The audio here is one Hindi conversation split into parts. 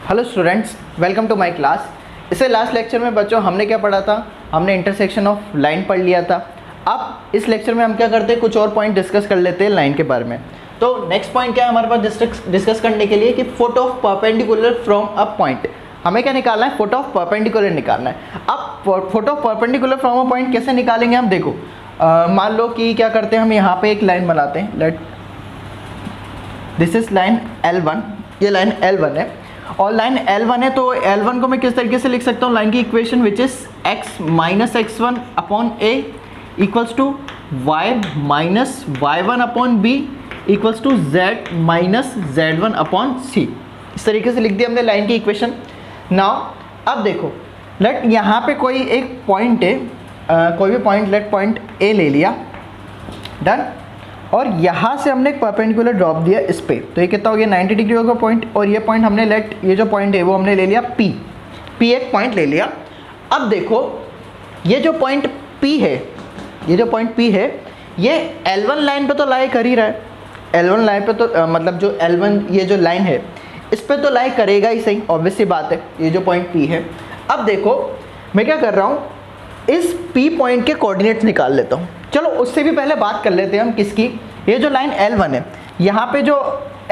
Hello students, welcome to my class. इससे लास्ट लेक्चर में बच्चों हमने क्या पढ़ा था? हमने इंटरसेक्शन ऑफ लाइन पढ़ लिया था। अब इस लेक्चर में हम क्या करते हैं, कुछ और पॉइंट डिस्कस कर लेते हैं लाइन के बारे में। तो नेक्स्ट पॉइंट क्या है हमारे पास डिस्कस करने के लिए कि foot of perpendicular from a point. हमें क्या निकालना है? फुट ऑफ परपेंडिकुलर निकालना है। अब foot of perpendicular from a point कैसे निकालेंगे हम? देखो, मान लो कि क्या करते हैं, हम यहाँ पे एक लाइन बनाते हैं। Let this is line L1, ये लाइन L1 है और लाइन L1 है। तो L1 को मैं किस तरीके से लिख सकता हूँ? लाइन की equation which is x minus x1 upon a equals to y minus y1 upon b equals to z minus z1 upon c। इस तरीके से लिख दिया हमने लाइन की इक्वेशन। नाउ अब देखो, लेट यहाँ पे कोई एक पॉइंट है, कोई भी पॉइंट, लेट पॉइंट a ले लिया, डन। और यहाँ से हमने एक परपेंडिकुलर ड्रॉप दिया इस पे, तो ये कितना हो गया? 90 डिग्री का पॉइंट। और ये पॉइंट हमने ये जो पॉइंट है वो हमने ले लिया P एक पॉइंट ले लिया। अब देखो, ये जो पॉइंट P है, ये L1 लाइन पे तो लाई कर ही रहा है। L1 लाइन पे तो मतलब जो L1 ये जो लाइन है इस पे तो लाई करेगा ही सही, ऑब्वियस सी बात है, ये जो पॉइंट P है। अब देखो मैं क्या कर रहा हूँ, इस P पॉइंट के कोऑर्डिनेट्स निकाल लेता हूँ। चलो उससे भी पहले बात कर लेते हैं हम किसकी। ये जो लाइन L1 है, यहाँ पे जो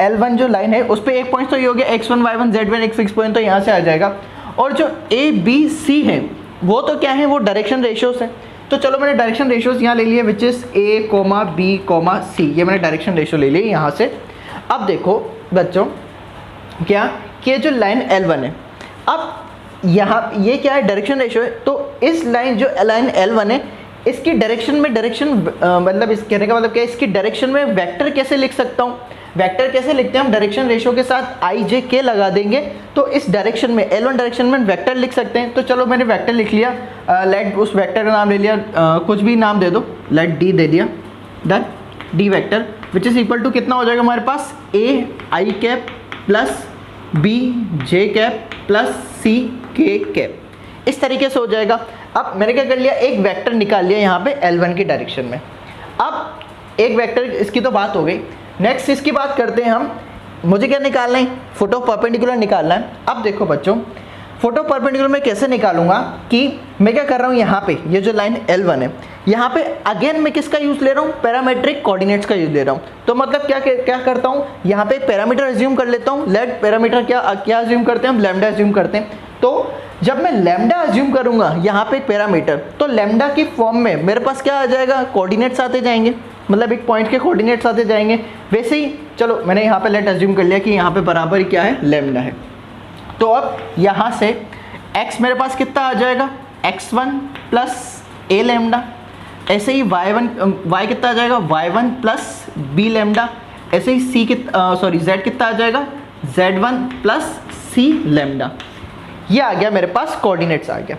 L1 जो लाइन है उस पर एक पॉइंट तो ये हो गया x1 y1 z1, एक फिक्स पॉइंट तो यहाँ से आ जाएगा। और जो A B C है वो तो क्या है? वो डायरेक्शन रेशियोज है। तो चलो मैंने डायरेक्शन रेशियोज यहाँ ले लिए which is A, B, C। ये मैंने डायरेक्शन रेशियो ले लिए यहाँ से। अब देखो बच्चों क्या कि ये जो लाइन L1 है, अब यहाँ ये क्या है? डायरेक्शन रेशियो है। तो इस लाइन जो लाइन L1 है इसकी डायरेक्शन में मतलब इस कहने का मतलब क्या है, इसकी डायरेक्शन में वेक्टर कैसे लिख सकता हूँ? वेक्टर कैसे लिखते हैं हम? डायरेक्शन रेशियो के साथ i j k लगा देंगे तो इस डायरेक्शन में L1 डायरेक्शन में वेक्टर लिख सकते हैं। तो चलो मैंने वेक्टर लिख लिया, लेट उस वेक्टर का नाम ले लिया, कुछ भी नाम दे दो, लेट d दे दिया, done. d vector which is equal to कितना हो जाएगा हमारे पास? a i cap plus b j cap plus c k cap. इस तरीके से हो जाएगा। अब मैंने क्या कर लिया, एक वेक्टर निकाल लिया यहाँ पे L1 की डायरेक्शन में। अब एक वेक्टर, इसकी तो बात हो गई। नेक्स्ट इसकी बात करते हैं हम। मुझे क्या निकालना है? फुट ऑफ परपेंडिकुलर निकालना है। अब देखो बच्चों, फुट ऑफ परपेंडिकुलर मैं कैसे निकालूंगा कि मैं क्या कर रहा हूँ, यहाँ पे ये जो लाइन L1 है यहाँ पे अगेन मैं किसका यूज़ ले रहा हूँ? पैरामीट्रिक कोऑर्डिनेट्स का यूज़ ले रहा हूँ। तो मतलब क्या करता हूँ, यहाँ पे एक पैरामीटर अज्यूम कर लेता हूँ। लेट पैरामीटर क्या अज्यूम करते हैं हम? लैम्डा अज्यूम करते हैं। तो जब मैं लैम्डा अज्यूम करूंगा यहाँ पे एक पैरामीटर, तो लैम्डा की फॉर्म में मेरे पास क्या आ जाएगा? कोऑर्डिनेट्स आते जाएंगे, मतलब एक पॉइंट के कोऑर्डिनेट्स आते जाएंगे। वैसे ही चलो मैंने यहाँ पे लेट अज्यूम कर लिया कि यहाँ पे बराबर क्या है? लैम्डा है। तो अब यहाँ से x मेरे पास कितना आ जाएगा? x1 plus a lambda. ऐसे ही y कितना आ जाएगा? y1 plus b lambda. ऐसे ही z कितना आ जाएगा? z1 plus c lambda. ये आ गया मेरे पास, कोऑर्डिनेट्स आ गया।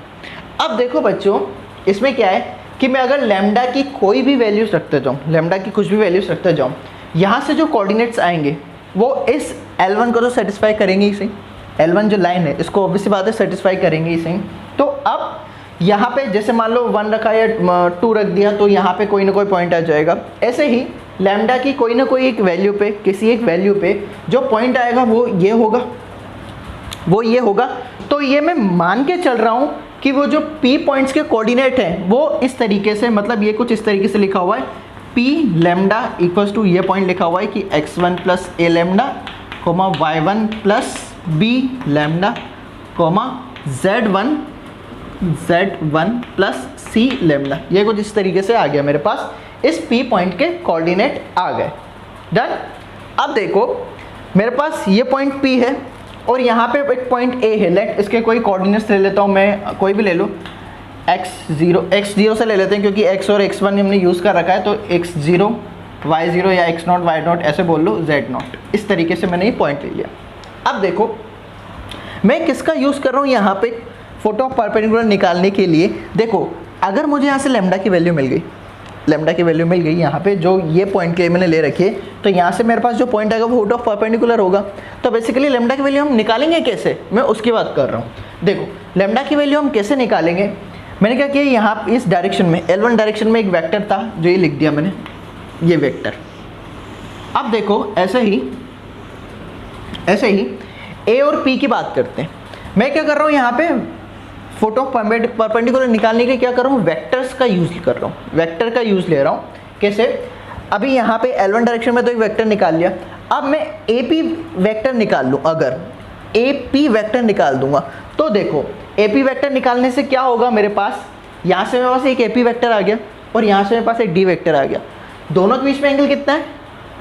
अब देखो बच्चों, इसमें क्या है कि मैं अगर लैम्डा की कोई भी वैल्यूज रखते जाऊँ, लैम्डा की कुछ भी वैल्यूज रखते जाऊँ, यहाँ से जो कोऑर्डिनेट्स आएंगे वो इस L1 को तो सेटिस्फाई करेंगे ही सही। L1 जो लाइन है इसको ऑब्वियसली बात है सेटिस्फाई करेंगे ही सही। तो अब यहाँ पे जैसे मान लो 1 रखा या 2 रख दिया तो यहाँ पे कोई ना कोई पॉइंट आ जाएगा। ऐसे ही लैम्डा की कोई ना कोई एक वैल्यू पे, किसी एक वैल्यू पे जो पॉइंट आएगा वो ये होगा। तो ये मैं मान के चल रहा हूँ कि वो जो P पॉइंट्स के कोऑर्डिनेट हैं वो इस तरीके से, मतलब ये कुछ इस तरीके से लिखा हुआ है, P लैम्डा इक्वल्स टू, ये पॉइंट लिखा हुआ है कि x1 plus a lambda comma y1 plus b lambda comma z1 plus c lambda. ये कुछ इस तरीके से आ गया मेरे पास, इस P पॉइंट के कोऑर्डिनेट आ गए, डन। अब देखो मेरे पास ये पॉइंट P है और यहाँ पे एक पॉइंट A है। लेट इसके कोई कोऑर्डिनेट्स ले लेता हूँ मैं, कोई भी ले लो, x0 से ले लेते हैं क्योंकि x और x1 हमने यूज़ कर रखा है। तो x0 y0 या x0 y0 ऐसे बोल लो, z0। इस तरीके से मैंने ये पॉइंट ले लिया। अब देखो मैं किसका यूज़ कर रहा हूँ यहाँ पे फुट ऑफ परपेंडिकुलर निकालने के लिए। देखो अगर मुझे यहाँ से लैम्डा की वैल्यू मिल गई यहाँ पे जो ये पॉइंट के लिए मैंने ले रखी है, तो यहाँ से मेरे पास जो पॉइंट आएगा वो फुट ऑफ परपेंडिकुलर होगा। तो बेसिकली लैम्डा की वैल्यू हम निकालेंगे कैसे, मैं उसकी बात कर रहा हूँ। देखो लैम्डा की वैल्यू हम कैसे निकालेंगे, मैंने क्या किया, यहाँ इस डायरेक्शन में L1 डायरेक्शन में एक वेक्टर था जो ये लिख दिया मैंने, ये वेक्टर। अब देखो ऐसे ही ए और पी की बात करते हैं। मैं क्या कर रहा हूँ यहाँ पे फोट ऑफ परपेंडिकुलर निकालने के लिए क्या कर रहा हूँ, वेक्टर्स का यूज़ कर रहा हूँ, वेक्टर का यूज़ ले रहा हूँ। कैसे, अभी यहाँ पे L1 डायरेक्शन में तो एक वेक्टर निकाल लिया, अब मैं AP वेक्टर निकाल लूँ, अगर AP वेक्टर निकाल दूंगा तो देखो AP वेक्टर निकालने से क्या होगा, मेरे पास यहाँ से मेरे पास एक AP वेक्टर आ गया और यहाँ से मेरे पास एक D वेक्टर आ गया, दोनों के बीच में एंगल कितना है,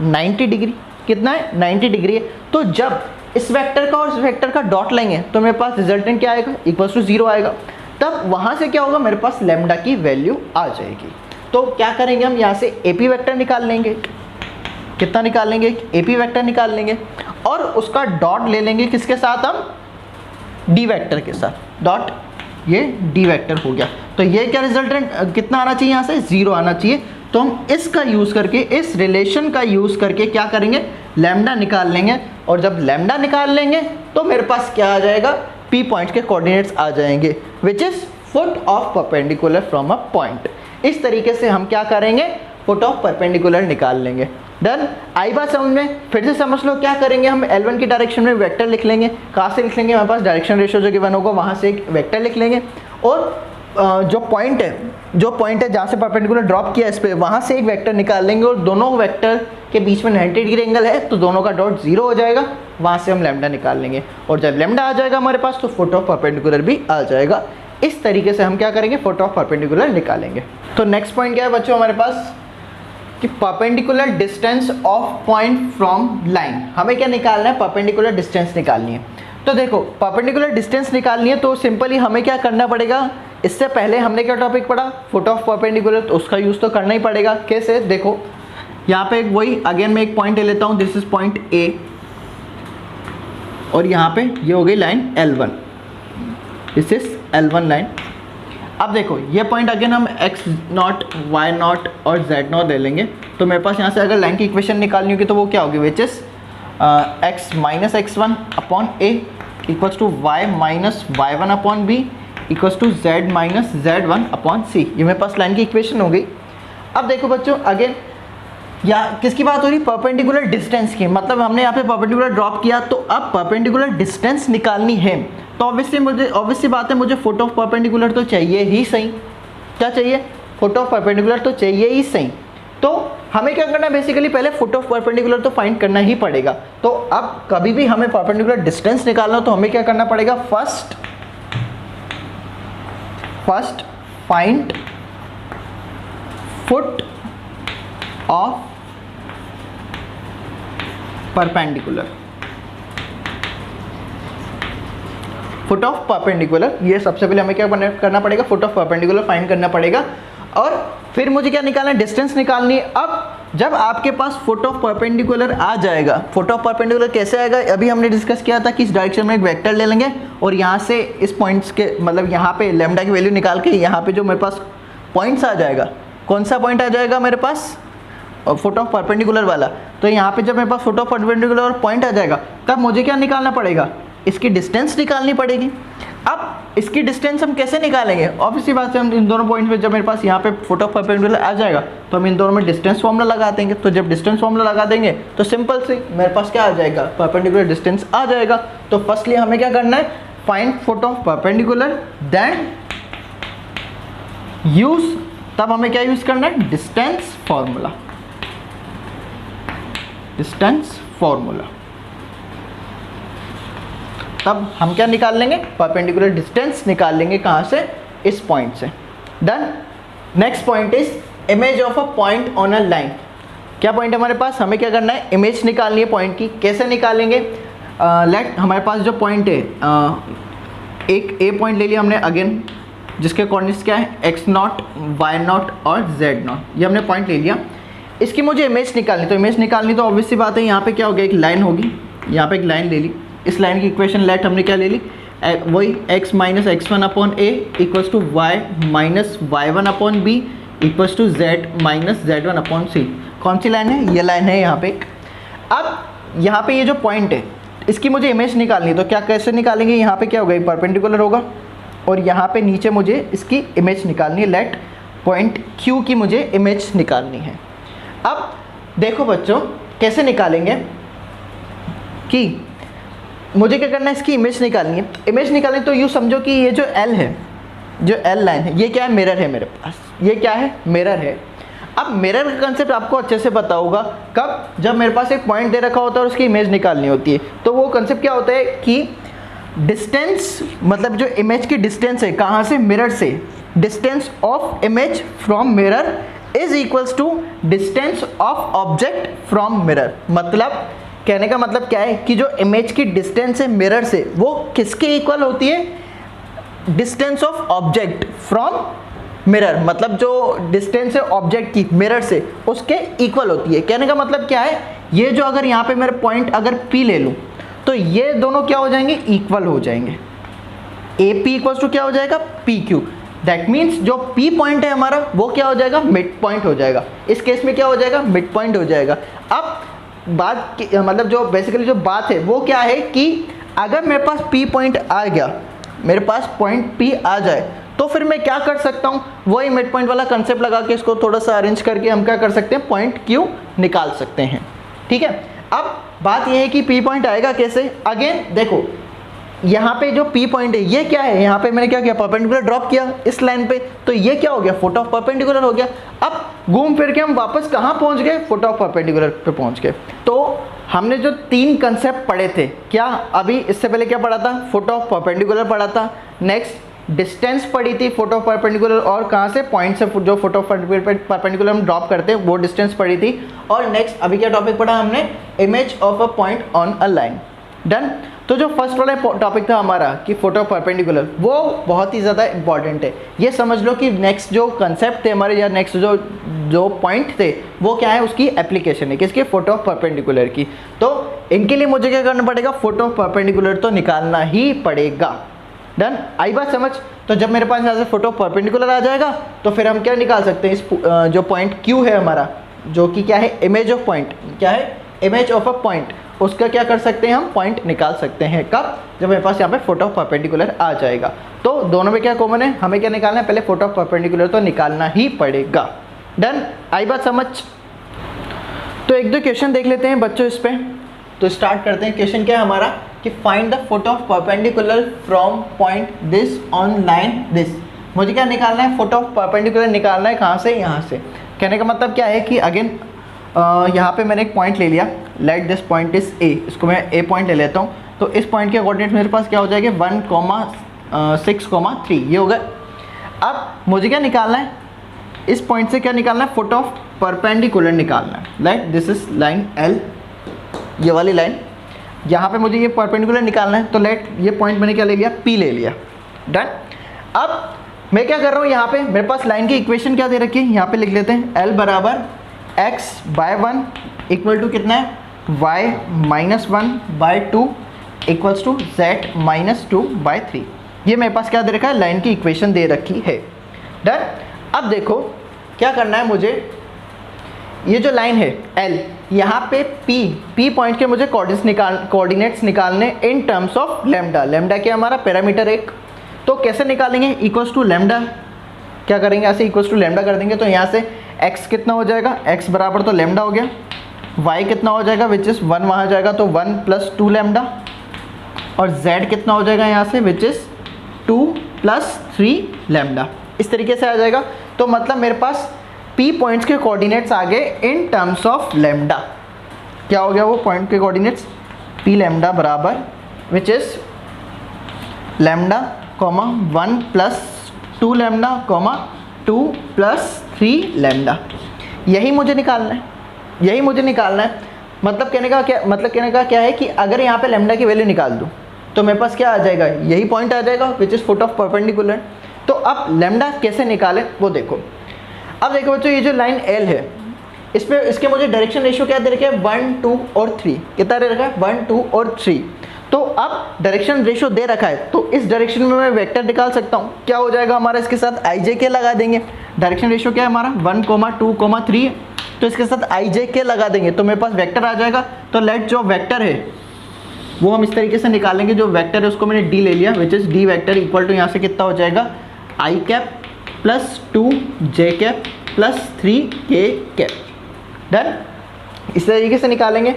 90 डिग्री। कितना है, 90 डिग्री है। तो जब इस वेक्टर का और इस वेक्टर का डॉट लेंगे तो मेरे पास रिजल्टेंट क्या आएगा, इक्वल्स टू 0 आएगा। तब वहाँ से क्या होगा, मेरे पास लैम्डा की वैल्यू आ जाएगी। तो क्या करेंगे, हम यहाँ से AP वेक्टर निकाल लेंगे, कितना निकाल लेंगे, AP वेक्टर निकाल लेंगे और उसका डॉट ले लेंगे किसके साथ, हम D वेक्टर के साथ, डॉट ये D वेक्टर हो गया। तो ये क्या रिजल्टेंट कितना आना चाहिए, यहाँ से 0 आना चाहिए। तो हम इसका यूज़ करके, इस रिलेशन का यूज़ करके क्या करेंगे, लैम्डा निकाल लेंगे और जब लैम्डा निकाल लेंगे तो मेरे पास क्या आ जाएगा, P पॉइंट के कोऑर्डिनेट्स आ जाएंगे which is foot of perpendicular from a point. इस तरीके से हम क्या करेंगे, फुट ऑफ परपेंडिकुलर निकाल लेंगे। डन, आई बात समझ में, फिर से समझ लो क्या करेंगे, हम L1 की डायरेक्शन में वेक्टर लिख लेंगे। कहाँ से लिख लेंगे, हमारे पास डायरेक्शन रेशियो जो गिवन होगा वहाँ से एक वेक्टर लिख लेंगे और जो पॉइंट है जहाँ से परपेंडिकुलर ड्रॉप किया इस पर, वहाँ से एक वेक्टर निकाल लेंगे और दोनों वेक्टर के बीच में 90 डिग्री एंगल है तो दोनों का डॉट 0 हो जाएगा, वहाँ से हम लैम्डा निकाल लेंगे और जब लैम्डा आ जाएगा हमारे पास तो फुट ऑफ परपेंडिकुलर भी आ जाएगा। इस तरीके से हम क्या करेंगे, फुट ऑफ परपेंडिकुलर निकालेंगे। तो नेक्स्ट पॉइंट क्या है बच्चों हमारे पास, कि perpendicular distance of point from line. हमें क्या निकालना है, परपेंडिकुलर डिस्टेंस निकालनी है। तो देखो परपेंडिकुलर डिस्टेंस निकालनी है तो सिंपली हमें क्या करना पड़ेगा, इससे पहले हमने क्या टॉपिक पढ़ा, फुट ऑफ परपेंडिकुलर, तो उसका यूज़ तो करना ही पड़ेगा। कैसे, देखो यहाँ पे वही अगेन मैं एक पॉइंट ले लेता हूँ, दिस इज पॉइंट A और यहाँ पे ये हो गई line L1, this is L1 line. अब देखो ये पॉइंट अगेन हम x0, y0 और z0 ले लेंगे तो मेरे पास यहाँ से अगर लाइन की इक्वेशन निकालनी होगी तो वो क्या होगी, which is x minus x1 upon a equals to y minus y1 upon b equals to z minus z1 upon c। ये मेरे पास लाइन की इक्वेशन हो गई। अब देखो बच्चों अगेन या किसकी बात हो रही, परपेंडिकुलर डिस्टेंस की, मतलब हमने यहाँ पे परपेंडिकुलर ड्रॉप किया तो अब परपेंडिकुलर डिस्टेंस निकालनी है तो ऑब्वियसली बात है मुझे फुट ऑफ परपेंडिकुलर तो चाहिए ही सही। क्या चाहिए, फुट ऑफ परपेंडिकुलर तो चाहिए ही सही। तो हमें क्या करना है, बेसिकली पहले फुट ऑफ परपेंडिकुलर तो फाइंड करना ही पड़ेगा। तो अब कभी भी हमें परपेंडिकुलर डिस्टेंस निकालना हो तो हमें क्या करना पड़ेगा, first find foot of perpendicular, foot of perpendicular, ये सबसे पहले हमें क्या करना पड़ेगा, फुट ऑफ परपेंडिकुलर फाइंड करना पड़ेगा और फिर मुझे क्या निकालना है, डिस्टेंस निकालनी है। अब जब आपके पास फुट ऑफ परपेंडिकुलर आ जाएगा, फुट ऑफ परपेंडिकुलर कैसे आएगा, अभी हमने डिस्कस किया था कि इस डायरेक्शन में एक वेक्टर ले लेंगे और यहाँ से इस पॉइंट्स के मतलब यहाँ पे लैम्डा की वैल्यू निकाल के यहाँ पे जो मेरे पास पॉइंट्स आ जाएगा, कौन सा पॉइंट आ जाएगा मेरे पास, फुट ऑफ परपेंडिकुलर वाला। तो यहाँ पे जब मेरे पास फुट ऑफ परपेंडिकुलर पॉइंट आ जाएगा तब मुझे क्या निकालना पड़ेगा, इसकी डिस्टेंस निकालनी पड़ेगी। अब इसकी डिस्टेंस हम कैसे निकालेंगे, ऑब्वियसली बात है हम इन दोनों पॉइंट पे जब मेरे पास यहाँ पे फुट ऑफ परपेंडिकुलर आ जाएगा तो हम इन दोनों में डिस्टेंस फॉर्मूला लगा देंगे। तो जब डिस्टेंस फॉर्मूला लगा देंगे तो सिंपल से मेरे पास क्या आ जाएगा, परपेंडिकुलर डिस्टेंस आ जाएगा। तो फर्स्टली हमें क्या करना है, find foot of perpendicular, then use, तब हमें क्या यूज करना है, डिस्टेंस फॉर्मूला, डिस्टेंस फॉर्मूला। तब हम क्या निकाल लेंगे, परपेंडिकुलर डिस्टेंस निकाल लेंगे, कहाँ से, इस पॉइंट से। Done. Next point is image of a point on a line. क्या पॉइंट है हमारे पास, हमें क्या करना है, इमेज निकालनी है पॉइंट की। कैसे निकालेंगे, लेट हमारे पास जो पॉइंट है एक ए पॉइंट ले लिया हमने अगेन, जिसके कोऑर्डिनेट्स क्या है, x0, y0 और z0, ये हमने पॉइंट ले लिया। इसकी मुझे इमेज निकालनी, तो इमेज निकालनी तो ऑब्वियसली बात है यहाँ पे क्या हो गया, एक लाइन होगी, यहाँ पे एक लाइन ले ली। इस लाइन की इक्वेशन लेट हमने क्या ले ली, वही x minus x1 upon a equals to y minus y1 upon b equals to z minus z1 upon c। कौन सी लाइन है, ये लाइन है यहाँ पे। अब यहाँ पे ये जो पॉइंट है इसकी मुझे इमेज निकालनी, तो क्या कैसे निकालेंगे, यहाँ पे क्या होगा, परपेंडिकुलर होगा और यहाँ पे नीचे मुझे इसकी इमेज निकालनी है। लेट पॉइंट Q की मुझे इमेज निकालनी है। अब देखो बच्चों कैसे निकालेंगे कि मुझे क्या करना है, इसकी इमेज निकालनी है। इमेज निकालनी तो यूँ समझो कि ये जो एल है, जो एल लाइन है, ये क्या है, मिरर है मेरे पास, ये क्या है, मिरर है। अब मिरर का कंसेप्ट आपको अच्छे से पता होगा, कब, जब मेरे पास एक पॉइंट दे रखा होता है और उसकी इमेज निकालनी होती है। तो वो कंसेप्ट क्या होता है कि डिस्टेंस, मतलब जो इमेज की डिस्टेंस है, कहाँ से, मिरर से, distance of image from mirror is equals to distance of object from mirror. मतलब कहने का मतलब क्या है कि जो इमेज की डिस्टेंस है मिरर से, वो किसके इक्वल होती है, distance of object from mirror, मतलब जो डिस्टेंस है ऑब्जेक्ट की मिरर से, उसके इक्वल होती है। कहने का मतलब क्या है, ये जो अगर यहाँ पे मेरे पॉइंट अगर P ले लूँ तो ये दोनों क्या हो जाएंगे, इक्वल हो जाएंगे। AP इक्वल्स टू क्या हो जाएगा, PQ। दैट मीन्स जो P पॉइंट है हमारा वो क्या हो जाएगा, मिड पॉइंट हो जाएगा। इस केस में क्या हो जाएगा, मिड पॉइंट हो जाएगा। अब बात मतलब जो बेसिकली जो बात है वो क्या है कि अगर मेरे पास P पॉइंट आ गया, मेरे पास पॉइंट P आ जाए, तो फिर मैं क्या कर सकता हूँ, वही मिड पॉइंट वाला कंसेप्ट लगा के इसको थोड़ा सा अरेंज करके हम क्या कर सकते हैं, पॉइंट Q निकाल सकते हैं। ठीक है, अब बात यह है कि P पॉइंट आएगा कैसे। अगेन देखो, यहाँ पे जो P पॉइंट है ये क्या है, यहाँ पे मैंने क्या किया, परपेंडिकुलर ड्रॉप किया इस लाइन पे, तो ये क्या हो गया, फुट ऑफ परपेंडिकुलर हो गया। अब घूम फिर के हम वापस कहाँ पहुँच गए, फुट ऑफ परपेंडिकुलर पे पहुँच गए। तो हमने जो 3 कंसेप्ट पढ़े थे, क्या अभी इससे पहले क्या पढ़ा था, फुट ऑफ परपेंडिकुलर पढ़ा था, नेक्स्ट डिस्टेंस पड़ी थी फुट ऑफ परपेंडिकुलर, और कहाँ से, पॉइंट से जो फुट ऑफ परपेंडिकुलर हम ड्रॉप करते हैं वो डिस्टेंस पड़ी थी। और नेक्स्ट अभी क्या टॉपिक पढ़ा हमने, image of a point on a line. Done. तो जो फर्स्ट वाला टॉपिक था हमारा कि फुट ऑफ परपेंडिकुलर, वो बहुत ही ज़्यादा इंपॉर्टेंट है। ये समझ लो कि नेक्स्ट जो कंसेप्ट थे हमारे, या नेक्स्ट जो पॉइंट थे वो क्या है, उसकी एप्लीकेशन है, किसके, फुट ऑफ परपेंडिकुलर की। तो इनके लिए मुझे क्या करना पड़ेगा, फुट ऑफ परपेंडिकुलर तो निकालना ही पड़ेगा। डन, आई बात समझ। तो जब मेरे पास यहाँ से फुट ऑफ परपेंडिकुलर आ जाएगा तो फिर हम क्या निकाल सकते हैं, इस जो पॉइंट Q है हमारा, जो कि क्या है, इमेज ऑफ पॉइंट, क्या है, इमेज ऑफ अ पॉइंट, उसका क्या कर सकते हैं हम, पॉइंट निकाल सकते हैं। कब, जब मेरे पास यहाँ पे फुट ऑफ परपेंडिकुलर आ जाएगा। तो दोनों में क्या कॉमन है, हमें क्या निकालना है, पहले फुट ऑफ परपेंडिकुलर तो निकालना ही पड़ेगा। डन, आई बात समझ। तो एक दो क्वेश्चन देख लेते हैं बच्चों इस पे। तो स्टार्ट करते हैं। क्वेश्चन क्या है हमारा कि find the foot of perpendicular from point this on line this. मुझे क्या निकालना है, फुट ऑफ परपेंडिकुलर निकालना है, कहाँ से, यहाँ से। कहने का मतलब क्या है कि अगेन यहाँ पे मैंने एक पॉइंट ले लिया, let this point is A, इसको मैं A पॉइंट ले लेता हूँ। तो इस पॉइंट के कोऑर्डिनेट मेरे पास क्या हो जाएंगे, 1,6,3, ये हो गया। अब मुझे क्या निकालना है, इस पॉइंट से क्या निकालना है, फुट ऑफ परपेंडिकुलर निकालना है। Like this is line L, ये वाली लाइन, यहाँ पे मुझे ये परपेंडिकुलर निकालना है। तो लेट ये पॉइंट मैंने क्या ले लिया, P ले लिया। डन। अब मैं क्या कर रहा हूँ, यहाँ पे मेरे पास लाइन की इक्वेशन क्या दे रखी है, यहाँ पे लिख लेते हैं, L बराबर x/1 इक्वल टू कितना है, y-1/2 इक्वल्स टू z-2/3। ये मेरे पास क्या दे रखा है, लाइन की इक्वेशन दे रखी है। डन। अब देखो क्या करना है मुझे, ये जो लाइन है L, यहाँ पे P पॉइंट के मुझे कोऑर्डिनेट्स निकालने in terms of lambda. Lambda क्या हमारा पैरामीटर एक, तो कैसे निकालेंगे, इक्वल्स टू लेमडा, क्या करेंगे ऐसे, इक्वल्स टू लेमडा कर देंगे। तो यहाँ से x कितना हो जाएगा, x बराबर तो लेमडा हो गया, y कितना हो जाएगा, विच इज़ 1 वहाँ जाएगा तो 1 + 2 लेमडा, और z कितना हो जाएगा यहाँ से, विच इज़ 2 + 3 लेमडा। इस तरीके से आ जाएगा। तो मतलब मेरे पास P पॉइंट्स के कोऑर्डिनेट्स आ गए इन टर्म्स ऑफ लेमडा। क्या हो गया वो पॉइंट के कोऑर्डिनेट्स, P लेमडा बराबर which is lambda, 1 + 2 lambda, 2 + 3 lambda. यही मुझे निकालना है, यही मुझे निकालना है। मतलब कहने का क्या है कि अगर यहाँ पे लेमडा की वैल्यू निकाल दूँ तो मेरे पास क्या आ जाएगा, यही पॉइंट आ जाएगा which is foot of perpendicular. तो अब लेमडा कैसे निकालें वो देखो। अब देखो बच्चों, ये जो लाइन L है, इस पे इसके मुझे डायरेक्शन रेशियो क्या दे रखा है, 1, 2 और 3। कितना दे रखा है, 1, 2 और 3। तो अब डायरेक्शन रेशियो दे रखा है, तो इस डायरेक्शन में मैं वेक्टर निकाल सकता हूँ। क्या हो जाएगा हमारा, इसके साथ IJK लगा देंगे। डायरेक्शन रेशियो क्या है हमारा, 1, 2, 3, तो इसके साथ IJK लगा देंगे तो मेरे पास वेक्टर आ जाएगा। तो लेट जो वेक्टर है वो हम इस तरीके से निकालेंगे। जो वेक्टर है उसको मैंने D ले लिया, which is D vector equal to यहाँ से कितना हो जाएगा, I cap + 2J cap + 3K cap. Done. इस तरीके से निकालेंगे।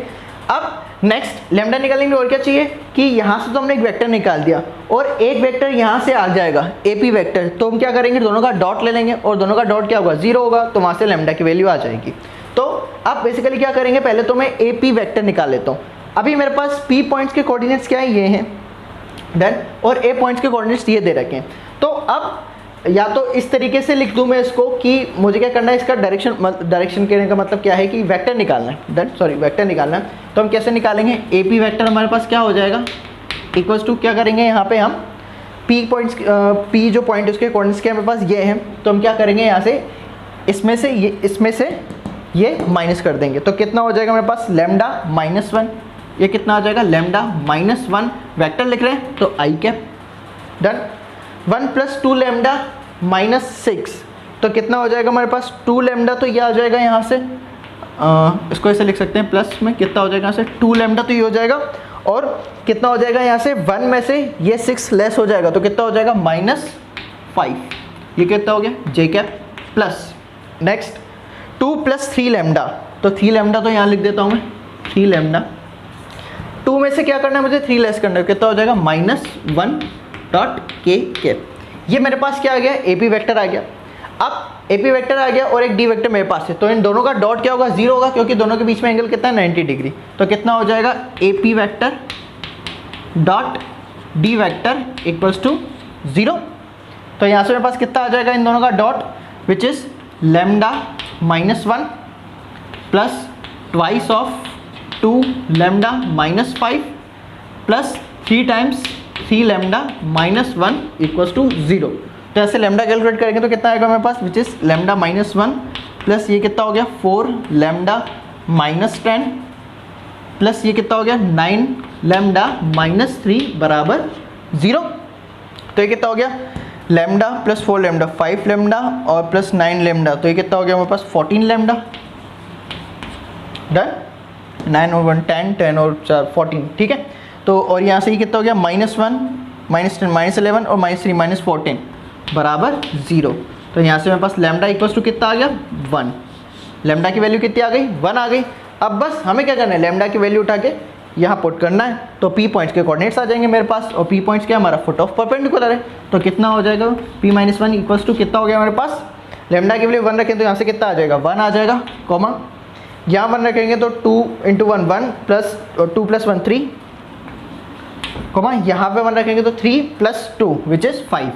अब नेक्स्ट लेमडा निकालेंगे, और क्या चाहिए कि यहाँ से तो हमने एक वेक्टर निकाल दिया और एक वेक्टर यहाँ से आ जाएगा AP वेक्टर, तो हम क्या करेंगे, दोनों का डॉट ले लेंगे और दोनों का डॉट क्या होगा, 0 होगा, तो वहाँ से लैम्डा की वैल्यू आ जाएगी। तो अब बेसिकली क्या करेंगे, पहले तो मैं AP वेक्टर निकाल लेता हूँ। अभी मेरे पास P पॉइंट्स के कोऑर्डिनेट्स क्या है, ये हैं, डन, और A पॉइंट्स के कोऑर्डिनेट्स ये दे रखे हैं। तो अब या तो इस तरीके से लिख दूं मैं इसको कि मुझे क्या करना है, इसका डायरेक्शन कहने का मतलब क्या है कि वेक्टर निकालना है, डन, सॉरी वेक्टर निकालना है। तो हम कैसे निकालेंगे, AP वेक्टर हमारे पास क्या हो जाएगा, इक्वल्स टू क्या करेंगे, यहाँ पे हम P पॉइंट्स, P जो पॉइंट उसके कोऑर्डिनेट्स के हमारे पास ये हैं, तो हम क्या करेंगे, यहाँ से इसमें से ये माइनस कर देंगे, तो कितना हो जाएगा हमारे पास, लैम्डा -1, ये कितना आ जाएगा, लैम्डा -1, वेक्टर लिख रहे हैं तो I कैप, डन। 1 + 2 लैम्डा -6, तो कितना हो जाएगा हमारे पास, 2 लैम्डा, तो ये आ जाएगा यहाँ से, इसको ऐसे लिख सकते हैं प्लस में, कितना हो जाएगा यहाँ से 2 लैम्डा, तो ये हो जाएगा, और कितना हो जाएगा यहाँ से 1 में से ये 6 लेस हो जाएगा, तो कितना हो जाएगा -5, ये कितना हो गया, J cap, plus next 2 + 3 lambda, तो 3 लैम्डा तो यहाँ लिख देता हूँ मैं, 3 लैम्डा, 2 में से क्या करना है मुझे, 3 लेस करना है, कितना हो जाएगा -1.k कैप। ये मेरे पास क्या आ गया, AP वेक्टर आ गया। अब AP वेक्टर आ गया और एक D वेक्टर मेरे पास है, तो इन दोनों का डॉट क्या होगा, 0 होगा, क्योंकि दोनों के बीच में एंगल कितना है, 90 डिग्री। तो कितना हो जाएगा, AP vector dot D vector equals to 0। तो यहाँ से मेरे पास कितना आ जाएगा, इन दोनों का dot, which is lambda -1 plus twice of 2 lambda -5 plus 3 times 3 lambda -1 equals to 0। तो ऐसे लैम्डा कैलकुलेट करेंगे तो कितना आएगा मेरे पास, विच इज़ लैम्डा -1 प्लस ये कितना हो गया 4 लैम्डा -10 प्लस ये कितना हो गया 9 लैम्डा -3 बराबर 0। तो ये कितना हो गया, लैम्डा प्लस 4 लैम्डा 5 लैम्डा और प्लस 9 लैम्डा, तो ये कितना हो गया हमारे पास 14 लैम्डा, डन। 9 और 1 10, 10 और 4 14, ठीक है। तो और यहाँ से ये कितना हो गया, -1 -10 -11 और -3 -14 बराबर 0। तो यहाँ से मेरे पास लैम्डा इक्वल्स टू कितना आ गया, 1। लैम्डा की वैल्यू कितनी आ गई, 1 आ गई। अब बस हमें क्या करना है, लैम्डा की वैल्यू उठा के यहाँ पुट करना है, तो P पॉइंट्स के कोऑर्डिनेट्स आ जाएंगे मेरे पास, और P पॉइंट्स क्या हमारा फुट ऑफ परपेंडिकुलर है, तो कितना हो जाएगा P - 1 इक्वल्स टू कितना हो गया हमारे पास, लैम्डा की वैल्यू 1 रखें तो यहाँ से कितना आ जाएगा, 1 आ जाएगा, कॉमा यहाँ 1 रखेंगे तो 2 × 1 1 प्लस 2 + 1 3, कॉमा यहाँ पे 1 रखेंगे तो 3 + 2 विच इज़ 5।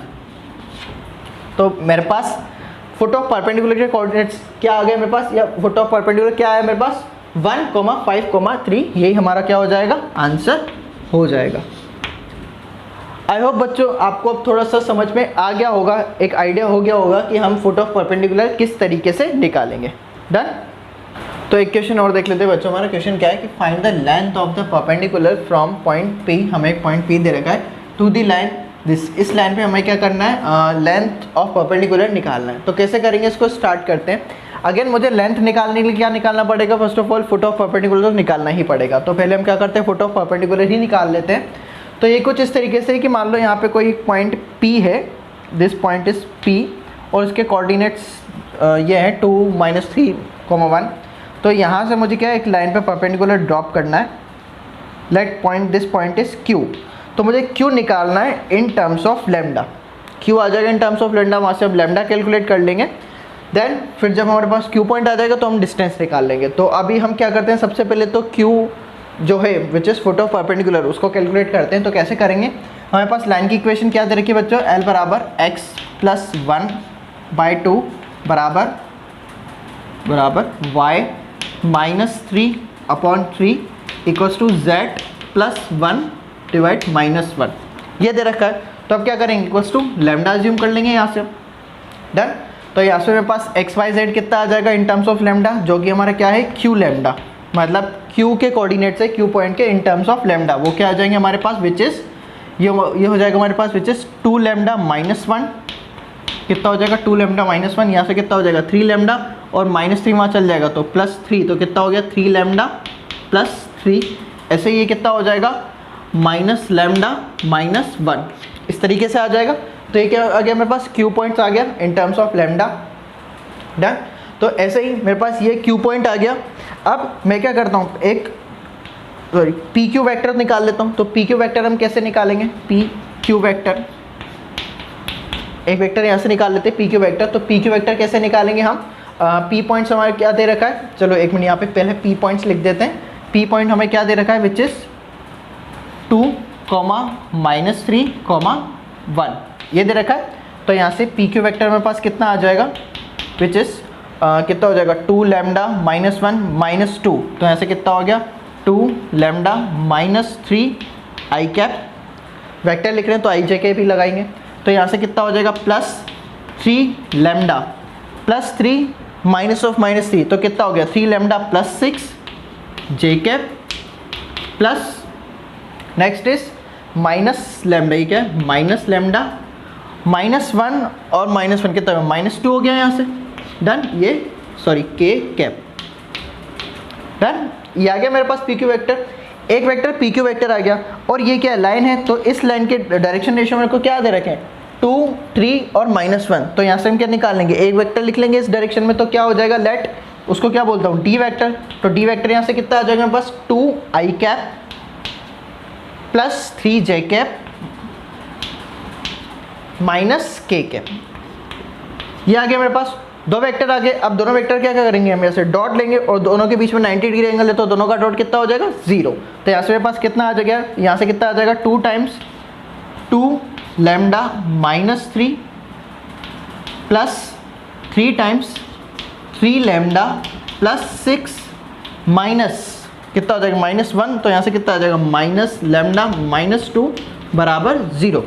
तो मेरे पास फुट ऑफ परपेंडिकुलर के कोऑर्डिनेट्स क्या आ गए मेरे पास, या फुट ऑफ परपेंडिकुलर क्या है मेरे पास, 1, 5, 3, यही हमारा क्या हो जाएगा, आंसर हो जाएगा। आई होप बच्चों आपको अब थोड़ा सा समझ में आ गया होगा, एक आइडिया हो गया होगा कि हम फुट ऑफ परपेंडिकुलर किस तरीके से निकालेंगे, डन। तो एक क्वेश्चन और देख लेते हैं बच्चों। हमारा क्वेश्चन क्या है कि find the length of the perpendicular from point P, हमें एक पॉइंट P दे रखा है, टू द लाइन दिस, इस लाइन पे हमें क्या करना है, लेंथ ऑफ परपेंडिकुलर निकालना है। तो कैसे करेंगे, इसको स्टार्ट करते हैं। अगेन मुझे लेंथ निकालने के लिए क्या निकालना पड़ेगा, first of all foot of perpendicular तो निकालना ही पड़ेगा। तो पहले हम क्या करते हैं, फुट ऑफ परपेंडिकुलर ही निकाल लेते हैं। तो ये कुछ इस तरीके से कि मान लो यहाँ पे कोई पॉइंट P है, दिस पॉइंट इज P, और इसके कोऑर्डिनेट्स ये है 2 - 3, 1। तो यहाँ से मुझे क्या है, एक लाइन पे परपेंडिकुलर ड्रॉप करना है, let point this point is Q। तो मुझे Q निकालना है in terms of lambda, Q आ जाएगा इन टर्म्स ऑफ लैम्डा, वहाँ से हम लैम्डा कैलकुलेट कर लेंगे। देन फिर जब हमारे पास Q पॉइंट आ जाएगा तो हम डिस्टेंस निकाल लेंगे। तो अभी हम क्या करते हैं, सबसे पहले तो Q जो है which is foot of perpendicular, उसको कैलकुलेट करते हैं। तो कैसे करेंगे, हमारे पास लाइन की इक्वेशन क्या दे रखी है बच्चों, L बराबर x + 1/2 बराबर y -3/3 equals to z + 1 divide -1, ये दे रखा है। तो अब क्या करेंगे, इक्वल्स टू लैम्डा अज्यूम कर लेंगे यहाँ से, डन। तो यहाँ से मेरे पास x y z कितना आ जाएगा इन टर्म्स ऑफ लैम्डा, जो कि हमारा क्या है, q लैम्डा, मतलब q के कोऑर्डिनेट्स है, q पॉइंट के इन टर्म्स ऑफ लैम्डा, वो क्या आ जाएंगे हमारे पास, विच इज़ ये हो जाएगा हमारे पास, विच इज़ 2 लैम्डा -1, कितना हो जाएगा 2 लैम्डा -1, यहाँ से कितना हो जाएगा 3 लैम्डा, और -3 वहाँ चल जाएगा तो +3, तो कितना हो गया 3 लैम्डा +3, ऐसे ये कितना हो जाएगा -लैम्डा -1, इस तरीके से आ जाएगा। तो ये क्या आ गया मेरे पास, Q पॉइंट्स आ गया in terms of lambda, done. तो ऐसे ही मेरे पास ये Q पॉइंट आ गया। अब मैं क्या करता हूँ, एक सॉरी पी क्यू वैक्टर निकाल लेता हूँ। तो पी क्यू वैक्टर हम कैसे निकालेंगे, पी क्यू वैक्टर, एक वेक्टर यहाँ से निकाल लेते हैं पी क्यू वैक्टर। तो पी क्यू वैक्टर कैसे निकालेंगे हम, पी पॉइंट्स हमारे क्या दे रखा है, चलो एक मिनट यहाँ पे पहले पी पॉइंट्स लिख देते हैं। पी पॉइंट हमें क्या दे रखा है, विच इज़ 2, -3, 1 ये दे रखा है। तो यहाँ से पी क्यू वैक्टर मेरे पास कितना आ जाएगा, विच इज़ कितना हो जाएगा 2 लैम्डा -1 -2। तो यहाँ से कितना हो गया 2 लैम्डा -3 आई कैप, वैक्टर लिख रहे हैं तो आई जे के भी लगाएंगे। तो यहाँ से कितना हो जाएगा +3 लैम्डा +3 -3, तो कितना हो गया 3 lambda +6 J cap plus next is minus lambda, ये क्या है माइनस लैम्डा -1 और -1 कितना है -2 हो गया यहाँ से, डन। ये सॉरी के कैप, डन। ये आ गया मेरे पास पी क्यू वैक्टर, एक वेक्टर पी क्यू वैक्टर आ गया। और ये क्या लाइन है, तो इस लाइन के डायरेक्शन रेशियो मेरे को क्या दे रखे हैं 2, 3 और -1। तो यहाँ से हम क्या निकाल लेंगे, एक वेक्टर लिख लेंगे इस डायरेक्शन में, तो क्या हो जाएगा लेट, उसको क्या बोलता हूँ डी वेक्टर। तो डी वेक्टर यहाँ से कितना आ जाएगा मेरे पास 2 आई कैप +3 जे कैप -k कैप, ये आ गया मेरे पास। दो वेक्टर आ गए। अब दोनों वेक्टर क्या करेंगे, हम ऐसे डॉट लेंगे और दोनों के बीच में 90 डिग्री एंगल है, तो दोनों का डॉट कितना हो जाएगा 0। तो यहाँ से मेरे पास कितना आ जाएगा, यहाँ से कितना आ जाएगा 2 times 2 lambda -3 plus 3 times 3 lambda +6 minus कितना हो जाएगा -1। तो यहाँ से कितना आ जाएगा -लैम्डा -2 बराबर 0।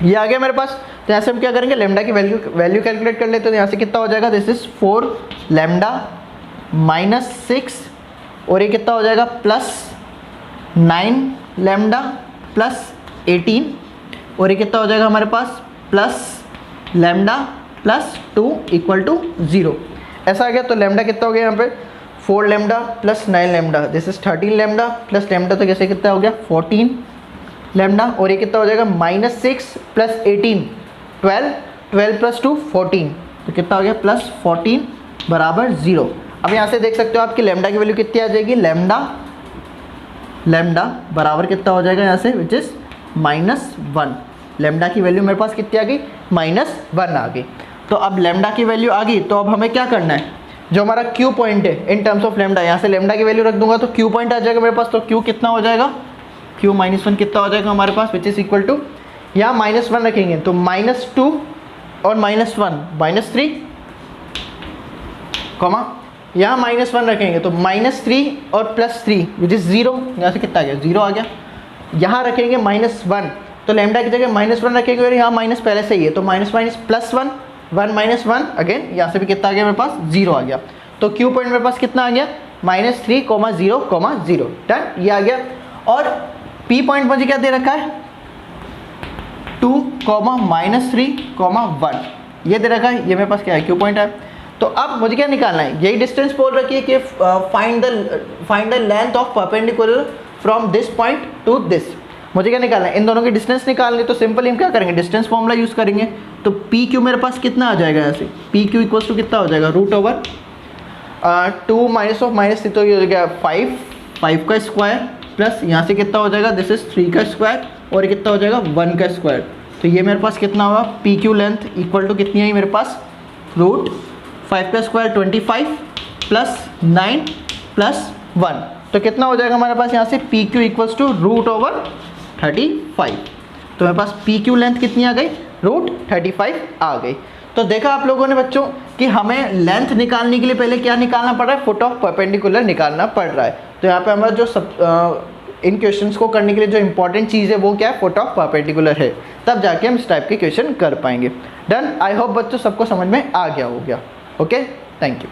ये आ गया मेरे पास। तो यहाँ से हम क्या करेंगे, लैम्डा की वैल्यू कैलकुलेट कर लेते हैं। तो यहाँ से कितना हो जाएगा, दिस इज 4 लैम्डा -6 और ये कितना हो जाएगा +9 लैम्डा +18 और ये कितना हो जाएगा हमारे पास +लैम्डा +2 = 0। ऐसा आ गया। तो लैम्डा कितना हो गया यहाँ पे 4 lambda +9 lambda, this is 13 lambda plus lambda, तो कैसे कितना हो गया 14 लैम्डा और ये कितना हो जाएगा -6 + 18 12 + 2 14, तो कितना हो गया +14 बराबर 0। अब यहाँ से देख सकते हो आपकी लैम्डा की वैल्यू कितनी आ जाएगी, लैम्डा बराबर कितना हो जाएगा यहाँ से विच इज़ -1। लैम्डा की वैल्यू मेरे पास कितनी आ गई -1 आ गई। तो अब लैम्डा की वैल्यू आ गई, तो अब हमें क्या करना है, जो हमारा क्यू पॉइंट है इन टर्म्स ऑफ लैम्डा, यहाँ से लैम्डा की वैल्यू रख दूंगा तो क्यू पॉइंट आ जाएगा मेरे पास। तो क्यू कितना हो जाएगा, क्यू -1 कितना हो जाएगा हमारे पास, विच इज़ इक्वल टू, यहाँ -1 रखेंगे तो -2 और -1 -3, कॉमा यहाँ -1 रखेंगे तो -3 और +3 विच इज़ 0। यहाँ से कितना आ गया 0 आ गया। यहाँ रखेंगे -1 तो लैम्डा की जगह -1 रखेंगे और यहाँ माइनस पहले से ही है, तो -1 +1 1 -1 अगेन, यहाँ से भी कितना आ गया मेरे पास 0 आ गया। तो क्यू पॉइंट मेरे पास कितना आ गया -3, 0, 0, डन, ये आ गया। और पी पॉइंट मुझे क्या दे रखा है 2, -3, 1 ये दे रखा है, ये मेरे पास क्या है क्यू पॉइंट है। तो अब मुझे क्या निकालना है, यही डिस्टेंस बोल रखी है कि find the length of perpendicular from this point two this. मुझे क्या निकालना है, इन दोनों की डिस्टेंस निकालनी। तो सिंपली हम क्या करेंगे, डिस्टेंस फॉर्मूला यूज़ करेंगे। तो पी क्यू मेरे पास कितना आ जाएगा, यहाँ से पी क्यू इक्वल्स टू कितना हो जाएगा √2 -3, तो ये हो गया 5 का स्क्वायर प्लस यहाँ से कितना हो जाएगा, दिस इज 3 का स्क्वायर और ये कितना हो जाएगा 1 का स्क्वायर। तो ये मेरे पास कितना होगा, P Q length equal to कितनी आई मेरे पास √5 का स्क्वायर 25 प्लस 9 प्लस 1, तो कितना हो जाएगा हमारे पास यहाँ से पी क्यू इक्वल्स टू √35। तो मेरे पास पी क्यू लेंथ कितनी आ गई, √35 आ गई। तो देखा आप लोगों ने बच्चों कि हमें लेंथ निकालने के लिए पहले क्या निकालना पड़ रहा है, फुट ऑफ परपेंडिकुलर निकालना पड़ रहा है। तो यहाँ पे हमारा जो इन क्वेश्चंस को करने के लिए जो इंपॉर्टेंट चीज़ है वो क्या है, फुट ऑफ परपेंडिकुलर है, तब जाके हम इस टाइप के क्वेश्चन कर पाएंगे। डन, आई होप बच्चों सबको समझ में आ गया हो गया। Okay, thank you.